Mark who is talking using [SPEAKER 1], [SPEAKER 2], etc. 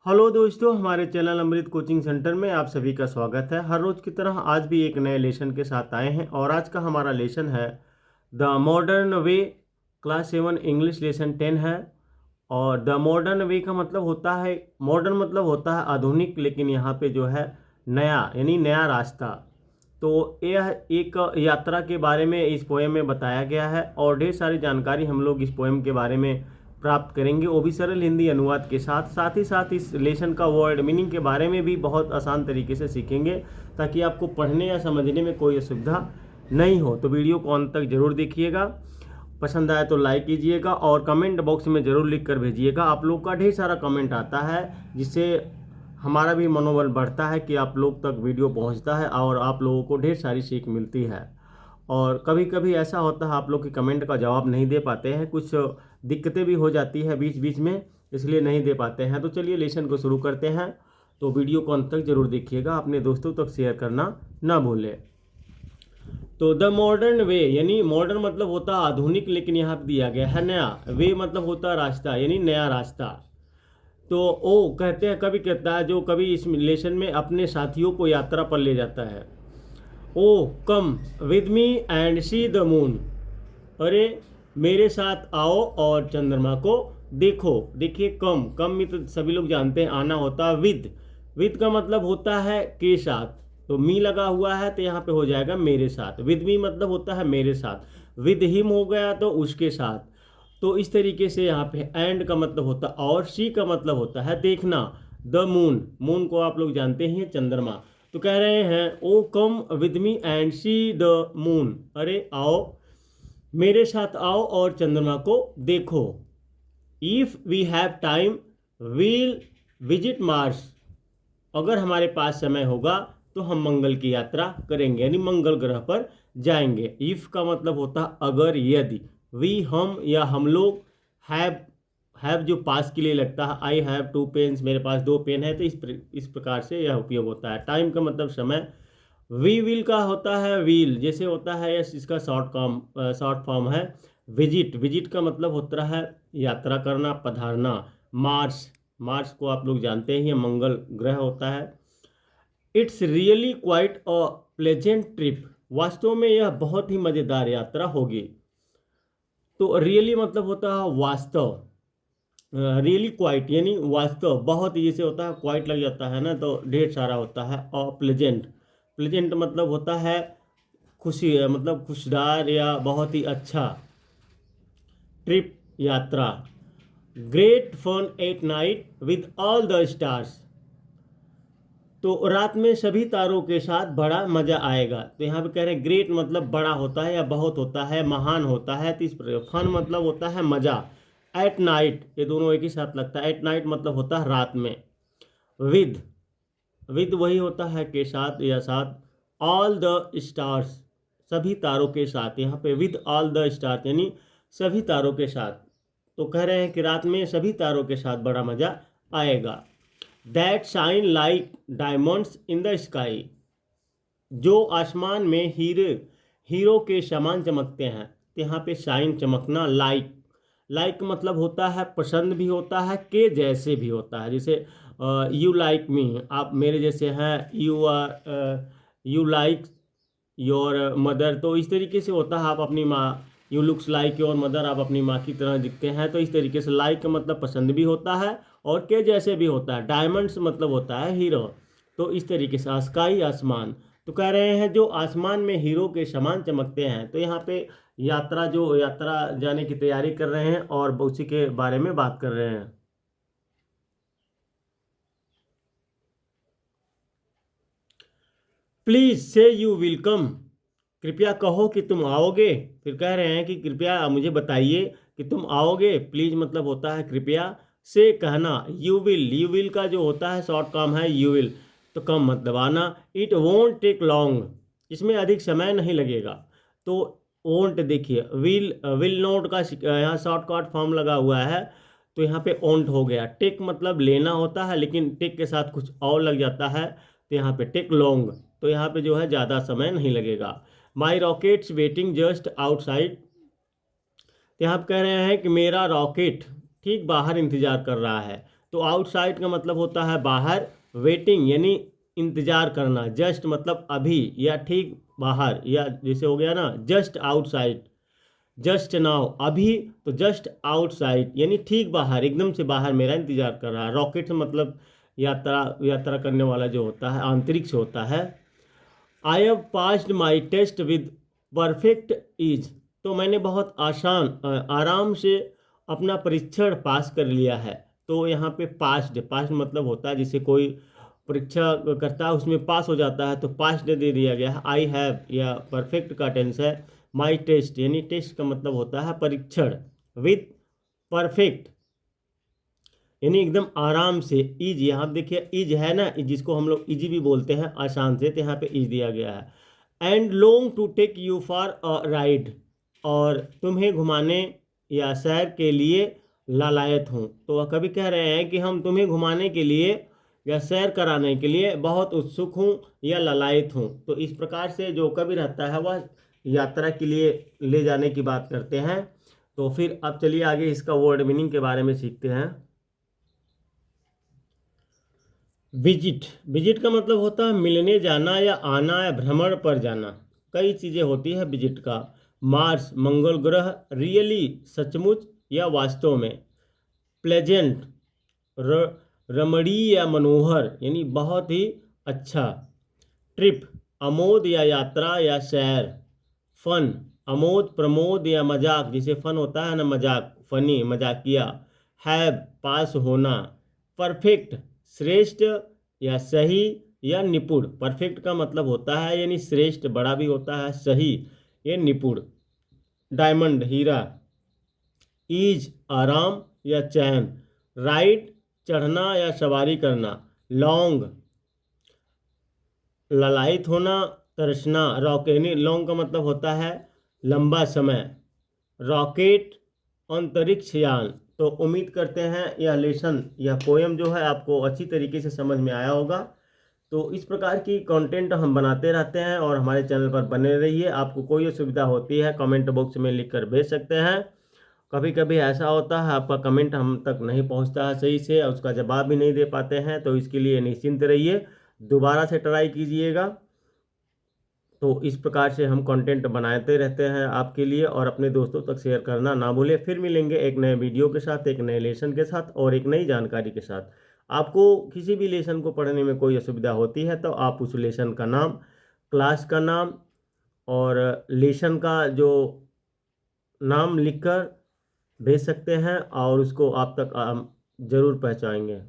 [SPEAKER 1] Hello दोस्तों, हमारे channel अमृत coaching centre में आप सभी का स्वागत है। हर रोज़ की तरह आज भी एक नए लेसन के साथ आए हैं और आज का हमारा लेसन है the modern way. Class 7 English lesson 10 है। और द मॉडर्न वे का मतलब होता है, मॉडर्न मतलब होता है आधुनिक, लेकिन यहाँ पे जो है नया, यानी नया रास्ता। तो यह एक यात्रा के बारे में इस पोएम में बताया गया है और ढेर सारी जानकारी हम लोग इस पोएम के बारे में प्राप्त करेंगे, वो भी सरल हिंदी अनुवाद के साथ। साथ ही साथ इस लेसन का वर्ड मीनिंग के बारे में भी बहुत आसान तरीके से सीखेंगे, ताकि आपको पढ़ने या समझने में कोई असुविधा नहीं हो। तो वीडियो को अंत तक जरूर देखिएगा। पसंद आए तो लाइक कीजिएगा और कमेंट बॉक्स में ज़रूर लिख कर भेजिएगा। आप लोग का ढेर सारा कमेंट आता है, जिससे हमारा भी मनोबल बढ़ता है कि आप लोग तक वीडियो पहुंचता है और आप लोगों को ढेर सारी सीख मिलती है। और कभी कभी ऐसा होता है आप लोग के कमेंट का जवाब नहीं दे पाते हैं, कुछ दिक्कतें भी हो जाती है बीच बीच में, इसलिए नहीं दे पाते हैं। तो चलिए लेसन को शुरू करते हैं। तो वीडियो को अंत तक जरूर देखिएगा, अपने दोस्तों तक शेयर करना ना भूलें। तो द मॉडर्न वे, यानी मॉडर्न मतलब होता है आधुनिक, लेकिन यहाँ पे दिया गया है नया। वे मतलब होता है रास्ता, यानी नया रास्ता। तो ओ कहते हैं, कभी कहता है जो कभी इस लेसन में अपने साथियों को यात्रा पर ले जाता है। Oh come with me and see the moon. अरे मेरे साथ आओ और चंद्रमा को देखो। देखिए, कम कम में तो सभी लोग जानते हैं आना होता है विद। विद का मतलब होता है के साथ, तो मी लगा हुआ है तो यहाँ पे हो जाएगा मेरे साथ। विद मी मतलब होता है मेरे साथ। विद हिम हो गया तो उसके साथ। तो इस तरीके से यहाँ पे एंड का मतलब होता है और सी का मतलब होता है देखना। द मून, मून को आप लोग जानते हैं चंद्रमा। तो कह रहे हैं oh come with me and see the moon. अरे आओ, मेरे साथ आओ और चंद्रमा को देखो। If we have time we'll visit Mars. अगर हमारे पास समय होगा तो हम मंगल की यात्रा करेंगे, यानी मंगल ग्रह पर जाएंगे। इफ का मतलब होता है अगर, यदि। वी हम या हम लोग। हैव जो पास के लिए लगता है, आई हैव टू पेन्स, मेरे पास 2 पेन है, तो इस प्रकार से यह उपयोग होता है। टाइम का मतलब समय। वी विल का होता है व्हील, जैसे होता है यस, इसका शॉर्ट फॉर्म है विजिट। विजिट का मतलब होता है यात्रा करना, पधारना। मार्स, मार्स को आप लोग जानते हैं, ये मंगल ग्रह होता है। It's really quite a pleasant trip. वास्तव में यह बहुत ही मज़ेदार यात्रा होगी। तो रियली मतलब होता है वास्तव। रियली क्वाइट यानी वास्तव, बहुत ही, जैसे होता है क्वाइट लग जाता है ना, तो ढेर सारा होता है। और प्लेजेंट, प्लेजेंट मतलब होता है खुशी, मतलब खुशदार या बहुत ही अच्छा। ट्रिप यात्रा। Great fun at night with all the stars. तो रात में सभी तारों के साथ बड़ा मजा आएगा। तो यहाँ पे कह रहे हैं ग्रेट मतलब बड़ा होता है या बहुत होता है, महान होता है। तो इस फन मतलब होता है मजा। एट नाइट, ये दोनों एक ही साथ लगता है। एट नाइट मतलब होता है रात में। विद, विद वही होता है के साथ या साथ। ऑल द स्टार्स, सभी तारों के साथ। यहाँ पे विद ऑल द स्टार्स यानी सभी तारों के साथ। तो कह रहे हैं कि रात में सभी तारों के साथ बड़ा मजा आएगा। That shine like diamonds in the sky. जो आसमान में हीरे, हीरो के समान चमकते हैं। तो यहाँ पे शाइन चमकना, लाइक, लाइक मतलब होता है पसंद भी होता है, के जैसे भी होता है। जैसे यू लाइक मी, आप मेरे जैसे हैं। You are, you like your mother. तो इस तरीके से होता है आप अपनी माँ। You looks like your mother, आप अपनी माँ की तरह दिखते हैं। तो इस तरीके से लाइक का मतलब पसंद भी होता है और के जैसे भी होता है। डायमंड्स मतलब होता है हीरो। तो इस तरीके से स्काई, आसमान। तो कह रहे हैं जो आसमान में हीरो के समान चमकते हैं। तो यहाँ पे यात्रा जाने की तैयारी कर रहे हैं और उसी के बारे में बात कर रहे हैं। प्लीज से यू विल कम। कृपया कहो कि तुम आओगे। फिर कह रहे हैं कि कृपया मुझे बताइए कि तुम आओगे। प्लीज मतलब होता है कृपया, से कहना। यू विल, यू विल का जो होता है शॉर्ट फॉर्म है यू विल, तो कम मतलब आना। इट वोंट टेक लॉन्ग, इसमें अधिक समय नहीं लगेगा। तो वोंट देखिए, विल, विल नॉट का यहाँ शॉर्टकट फॉर्म लगा हुआ है, तो यहाँ पे ओंट हो गया। टेक मतलब लेना होता है, लेकिन टेक के साथ कुछ और लग जाता है, तो यहाँ पे टेक लॉन्ग। तो यहाँ पे जो है ज़्यादा समय नहीं लगेगा। माई रॉकेट्स वेटिंग जस्ट आउटसाइड। तो यहाँ पे कह रहे हैं कि मेरा रॉकेट ठीक बाहर इंतजार कर रहा है। तो आउटसाइड का मतलब होता है बाहर, वेटिंग यानी इंतज़ार करना, जस्ट मतलब अभी या ठीक बाहर, या जैसे हो गया ना जस्ट आउटसाइड, जस्ट नाउ अभी, तो जस्ट आउटसाइड यानी ठीक बाहर, एकदम से बाहर मेरा इंतजार कर रहा है। रॉकेट से मतलब यात्रा यात्रा करने वाला जो होता है, अंतरिक्ष होता है। I have passed my test with perfect ease, तो मैंने बहुत आराम से अपना परीक्षण पास कर लिया है। तो यहाँ पे पास्ड, पास्ट मतलब होता है जिसे कोई परीक्षा करता है उसमें पास हो जाता है, तो पास्ड दे दिया गया है। आई हैव या परफेक्ट का टेंस है। माई टेस्ट यानी टेस्ट का मतलब होता है परीक्षण, विथ परफेक्ट यानी एकदम आराम से। इज, यहाँ पे देखिए इज है ना, जिसको हम लोग इजी भी बोलते हैं आसान से, तो यहाँ पे इज दिया गया है। And long to take you for a ride, और तुम्हें घुमाने या सैर के लिए लालायत हूँ। तो वह कभी कह रहे हैं कि हम तुम्हें घुमाने के लिए या सैर कराने के लिए बहुत उत्सुक हूँ या लालायत हूँ। तो इस प्रकार से जो कवि रहता है वह यात्रा के लिए ले जाने की बात करते हैं। तो फिर अब चलिए आगे इसका वर्ड मीनिंग के बारे में सीखते हैं। विजिट, विजिट का मतलब होता है मिलने जाना या आना या भ्रमण पर जाना। कई चीज़ें होती है विजिट का। मार्स मंगल ग्रह, रियली सचमुच या वास्तव में। प्लेजेंट रमणीय या मनोहर यानी बहुत ही अच्छा। ट्रिप आमोद या यात्रा या सैर। फन आमोद प्रमोद या मजाक, जैसे फन होता है ना मजाक, फनी मजाकिया। हैव पास होना। परफेक्ट श्रेष्ठ या सही या निपुण। परफेक्ट का मतलब होता है यानी श्रेष्ठ, बड़ा भी होता है, सही ये निपुण। डायमंड हीरा। ईज आराम या चैन। राइड चढ़ना या सवारी करना। लॉन्ग ललायत होना, तरसना। रॉकेट लॉन्ग का मतलब होता है लंबा समय। रॉकेट अंतरिक्ष यान। तो उम्मीद करते हैं यह लेसन यह पोयम जो है आपको अच्छी तरीके से समझ में आया होगा। तो इस प्रकार की कंटेंट हम बनाते रहते हैं और हमारे चैनल पर बने रहिए। आपको कोई असुविधा होती है कमेंट बॉक्स में लिख कर भेज सकते हैं। कभी कभी ऐसा होता है आपका कमेंट हम तक नहीं पहुंचता है सही से, और उसका जवाब भी नहीं दे पाते हैं, तो इसके लिए निश्चिंत रहिए, दोबारा से ट्राई कीजिएगा। तो इस प्रकार से हम कंटेंट बनाते रहते हैं आपके लिए, और अपने दोस्तों तक शेयर करना ना भूलें। फिर मिलेंगे एक नए वीडियो के साथ, एक नए लेसन के साथ और एक नई जानकारी के साथ। आपको किसी भी लेसन को पढ़ने में कोई असुविधा होती है तो आप उस लेसन का नाम, क्लास का नाम और लेसन का जो नाम लिखकर भेज सकते हैं, और उसको आप तक ज़रूर पहुँचाएंगे।